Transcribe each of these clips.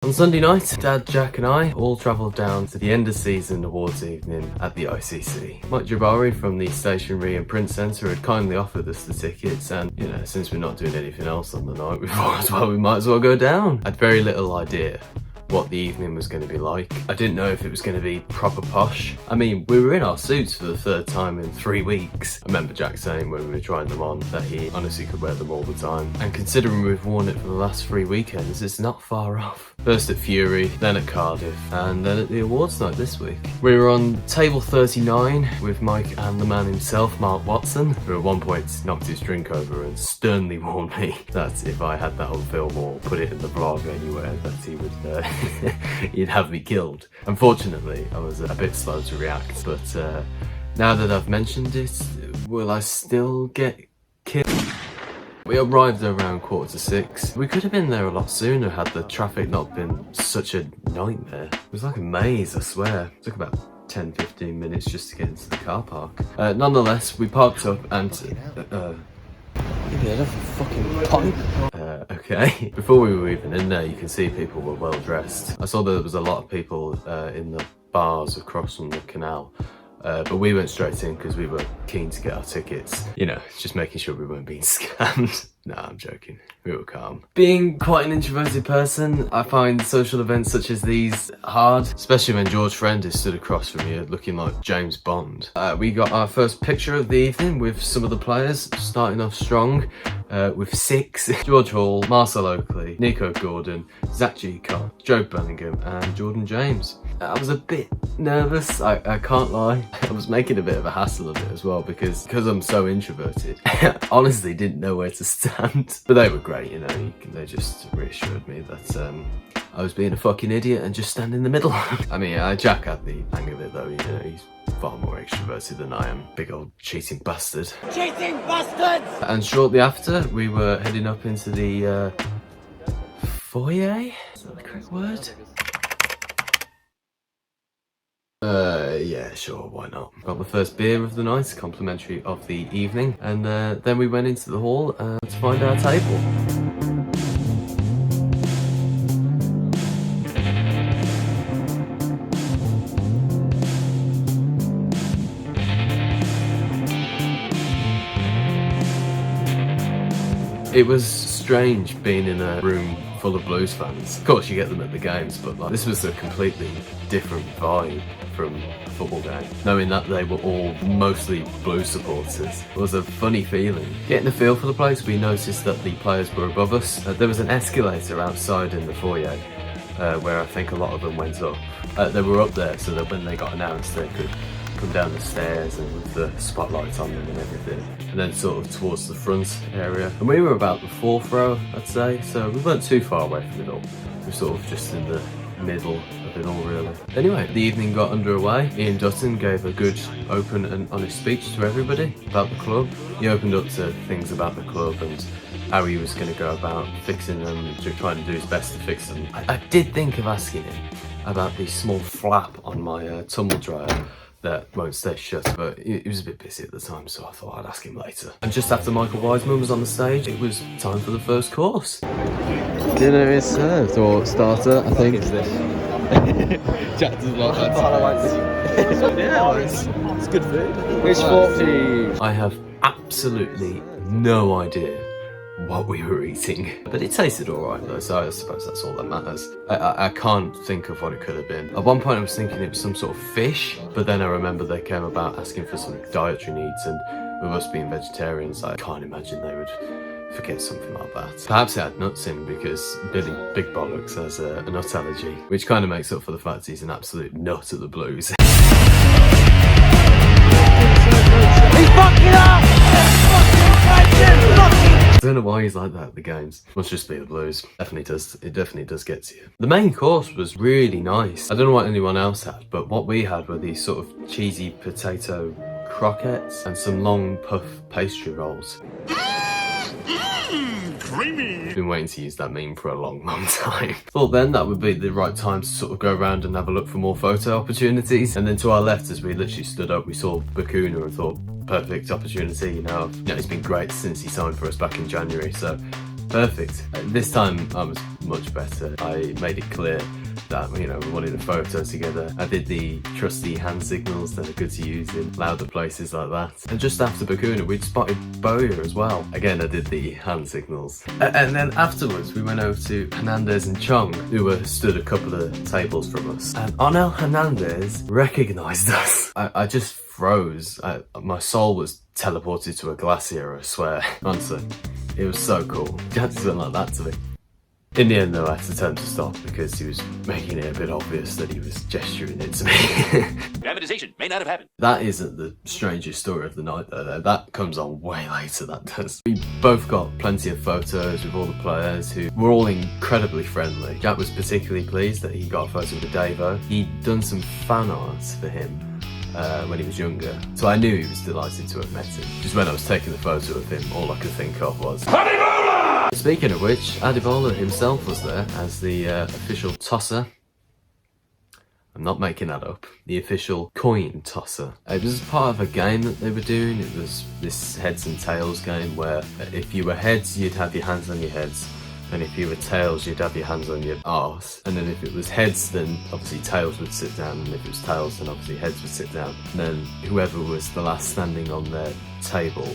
On Sunday night, Dad, Jack and I all travelled down to the end of season awards evening at the ICC. Mike Jabbari from the Stationery and Print Centre had kindly offered us the tickets, and you know, since we're not doing anything else on the night, we thought we might as well go down. I had very little idea what the evening was going to be like. I didn't know if it was going to be proper posh. I mean, we were in our suits for the third time in 3 weeks. I remember Jack saying when we were trying them on that he honestly could wear them all the time. And considering we've worn it for the last 3 weekends, it's not far off. First at Fury, then at Cardiff, and then at the awards night this week. We were on table 39 with Mike and the man himself, Mark Watson, who at one point knocked his drink over and sternly warned me that if I had that on film or put it in the vlog anywhere, that he would he'd have me killed. Unfortunately, I was a bit slow to react, but now that I've mentioned it, will I still get killed? We arrived around 5:45. We could have been there a lot sooner had the traffic not been such a nightmare. It was like a maze, I swear. It took about 10-15 minutes just to get into the car park. Nonetheless, we parked up and okay. Before we were even in there, you can see people were well dressed. I saw that there was a lot of people in the bars across from the canal. But we went straight in because we were keen to get our tickets. You know, just making sure we weren't being scammed. Nah, I'm joking. We were calm. Being quite an introverted person, I find social events such as these hard, especially when George Friend is stood across from you looking like James Bond. We got our first picture of the evening with some of the players, starting off strong with 6. George Hall, Marcel Oakley, Nico Gordon, Zach Gcott, Joe Bellingham and Jordan James. I was a bit nervous, I can't lie. I was making a bit of a hassle of it as well because I'm so introverted. Honestly didn't know where to stand. But they were great, you know, they just reassured me that I was being a fucking idiot and just stand in the middle. I mean, Jack had the hang of it though, you know, he's far more extroverted than I am. Big old cheating bastard. Cheating bastards! And shortly after, we were heading up into the foyer? Is that the correct word? Yeah, sure, why not? Got the first beer of the night, complimentary of the evening, and then we went into the hall to find our table. It was strange being in a room full of Blues fans. Of course you get them at the games, but like, this was a completely different vibe from a football game. Knowing that they were all mostly Blues supporters was a funny feeling. Getting a feel for the place, we noticed that the players were above us. There was an escalator outside in the foyer where I think a lot of them went up. They were up there so that when they got announced they could come down the stairs and with the spotlights on them and everything, and then sort of towards the front area. And we were about the 4th row, I'd say, so we weren't too far away from it all. We were sort of just in the middle of it all, really. Anyway, the evening got underway. Ian Dutton gave a good, open and honest speech to everybody about the club. He opened up to things about the club and how he was going to go about fixing them and trying to do his best to fix them. I did think of asking him about the small flap on my tumble dryer that won't stay shut, but he was a bit busy at the time, so I thought I'd ask him later. And just after Michael Wiseman was on the stage, it was time for the first course. Dinner is served, or starter, I think. What is this? Jack doesn't like that. Yeah, it's good food. Which fork do you use? I have absolutely no idea what we were eating, but it tasted alright though, so I suppose that's all that matters. I can't think of what it could have been. At one point I was thinking it was some sort of fish, but then I remember they came about asking for some dietary needs, and with us being vegetarians, I can't imagine they would forget something like that. Perhaps it had nuts in because Billy Big Bollocks has a nut allergy, which kind of makes up for the fact he's an absolute nut at the Blues. He's fucking up! I don't know why he's like that at the games. Must just be the Blues. It definitely does get to you. The main course was really nice. I don't know what anyone else had, but what we had were these sort of cheesy potato croquettes and some long puff pastry rolls. Creamy. Been waiting to use that meme for a long time. Thought then that would be the right time to sort of go around and have a look for more photo opportunities. And then to our left, as we literally stood up, we saw Bakuna and thought, perfect opportunity, you know. It's been great since he signed for us back in January, so perfect. This time I was much better. I made it clear that, you know, we wanted a photo together. I did the trusty hand signals that are good to use in louder places like that. And just after Bakuna, we'd spotted Bowyer as well. Again, I did the hand signals. And then afterwards, we went over to Hernandez and Chong, who were stood a couple of tables from us. And Onel Hernandez recognised us. I just froze. My soul was teleported to a glacier, I swear. Honestly, it was so cool. You had to something like that to me. In the end though, I had to tell him to stop because he was making it a bit obvious that he was gesturing it to me. Dramatization may not have happened. That isn't the strangest story of the night though. That comes on way later, that does. We both got plenty of photos with all the players who were all incredibly friendly. Jack was particularly pleased that he got a photo with Davo. He'd done some fan art for him when he was younger, so I knew he was delighted to have met him. Just when I was taking the photo of him, all I could think of was Speaking of which, Adebola himself was there as the official tosser. I'm not making that up. The official coin tosser. It was part of a game that they were doing. It was this heads and tails game where if you were heads, you'd have your hands on your heads. And if you were tails, you'd have your hands on your arse. And then if it was heads, then obviously tails would sit down. And if it was tails, then obviously heads would sit down. And then whoever was the last standing on their table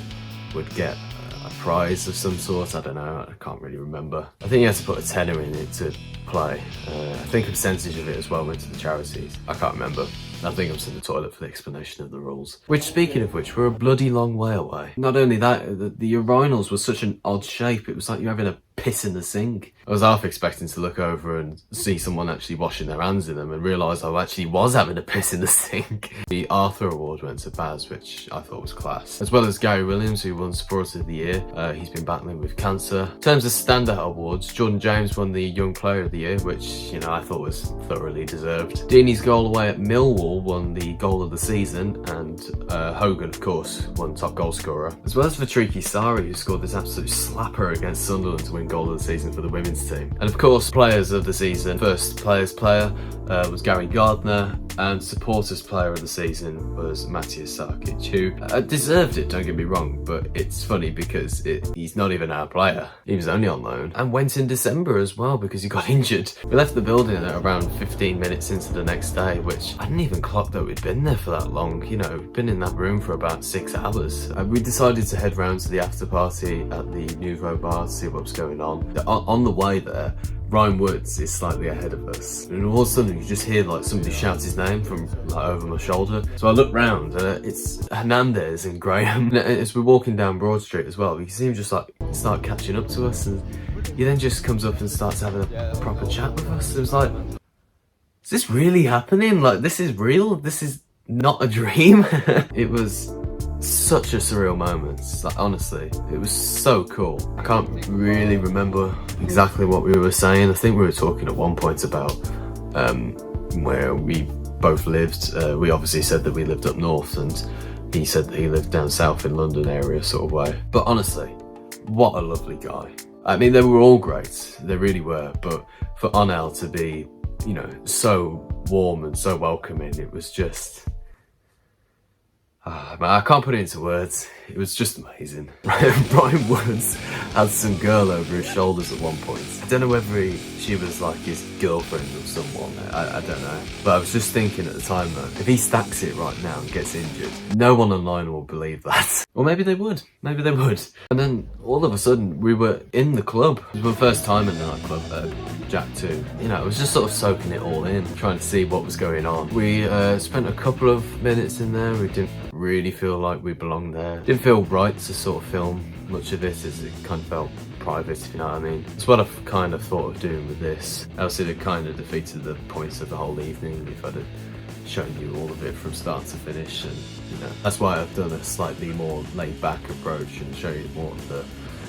would get a prize of some sort. I don't know, I can't really remember. I think you had to put a tenner in it to play. I think a percentage of it as well went to the charities. I can't remember. I think I was in the toilet for the explanation of the rules. Which, speaking of which, we're a bloody long way away. Not only that, the urinals were such an odd shape. It was like you're having a piss in the sink. I was half expecting to look over and see someone actually washing their hands in them and realise I actually was having a piss in the sink. The Arthur Award went to Baz, which I thought was class. As well as Gary Williams, who won Supporter of the Year. He's been battling with cancer. In terms of standout awards, Jordan James won the Young Player of the Year, which, you know, I thought was thoroughly deserved. Deeney's goal away at Millwall won the goal of the season, and Hogan, of course, won top goal scorer. As well as Vatriki Sari, who scored this absolute slapper against Sunderland to win goal of the season for the women's team. And of course, players of the season. First players player was Gary Gardner, and supporters player of the season was Matthias Sarkic, who deserved it, don't get me wrong, but it's funny because he's not even our player. He was only on loan and went in December as well because he got injured. We left the building at around 15 minutes into the next day, which I didn't even clock that we'd been there for that long. You know, been in that room for about 6 hours. We decided to head round to the after party at the Nuvo bar to see what was going on. On the way there, Ryan Woods is slightly ahead of us, and all of a sudden you just hear like somebody shout his name from like over my shoulder. So I look round and it's Hernandez and Graham. And as we're walking down Broad Street as well, we can see him just like start catching up to us, and he then just comes up and starts having a proper chat with us. It was like, is this really happening? Like, this is real? This is not a dream? It was such a surreal moment. Like, honestly, it was so cool. I can't really remember exactly what we were saying. I think we were talking at one point about where we both lived. We obviously said that we lived up north, and he said that he lived down south in London area sort of way. But honestly, what a lovely guy. I mean, they were all great, they really were, but for Onel to be, you know, so warm and so welcoming, it was just, I can't put it into words. It was just amazing. Brian Woods had some girl over his shoulders at one point. I don't know whether she was like his girlfriend or someone. I don't know. But I was just thinking at the time though, if he stacks it right now and gets injured, no one online will believe that. Or maybe they would. Maybe they would. And then all of a sudden we were in the club. It was my first time in the nightclub, Jack too. You know, I was just sort of soaking it all in, trying to see what was going on. We spent a couple of minutes in there. We didn't really feel like we belonged there. Didn't feel right to sort of film much of it, as it kind of felt private, if you know what I mean. It's what I've kind of thought of doing with this. Else it had kind of defeated the points of the whole evening if I'd have shown you all of it from start to finish. And you know, that's why I've done a slightly more laid back approach and show you more of the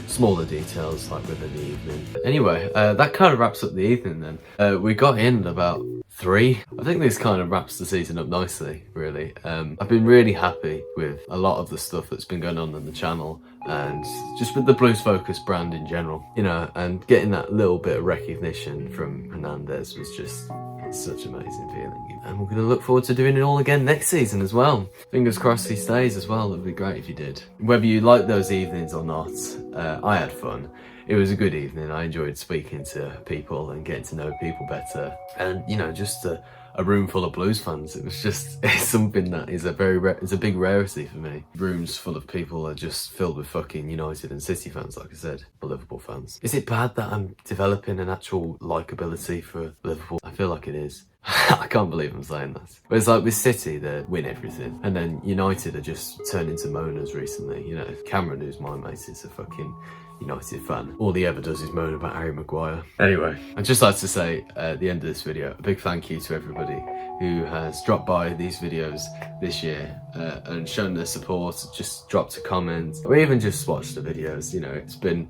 smaller details like within the evening. Anyway, that kind of wraps up the evening then. We got in at about 3. I think this kind of wraps the season up nicely, really. I've been really happy with a lot of the stuff that's been going on the channel, and just with the Blues Focus brand in general, you know, and getting that little bit of recognition from Hernandez was just such an amazing feeling. And we're going to look forward to doing it all again next season as well. Fingers crossed he stays as well. It would be great if you did. Whether you like those evenings or not, I had fun. it was a good evening. I enjoyed speaking to people and getting to know people better, and you know, just a room full of Blues fans. It was just, it's something that is it's a big rarity for me. Rooms full of people are just filled with fucking United and City fans, like I said, or Liverpool fans. Is it bad that I'm developing an actual likability for Liverpool? I feel like it is. I can't believe I'm saying that. But it's like with City, they win everything. And then United are just turned into moaners recently. You know, Cameron, who's my mate, is a fucking United fan. All he ever does is moan about Harry Maguire. Anyway, I'd just like to say at the end of this video, a big thank you to everybody who has dropped by these videos this year and shown their support, just dropped a comment, or even just watched the videos. You know, it's been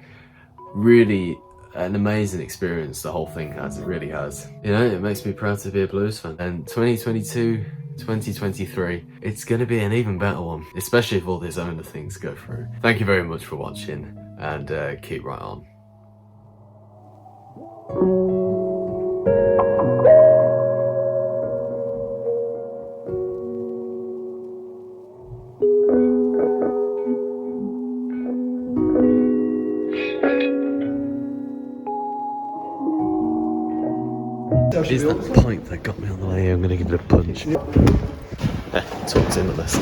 really an amazing experience, the whole thing has, it really has. You know, it makes me proud to be a Blues fan. And 2022, 2023, it's gonna be an even better one, especially if all these owner things go through. Thank you very much for watching, and keep right on. Is that pint that got me on the way here? I'm gonna give it a punch. Talked in on this.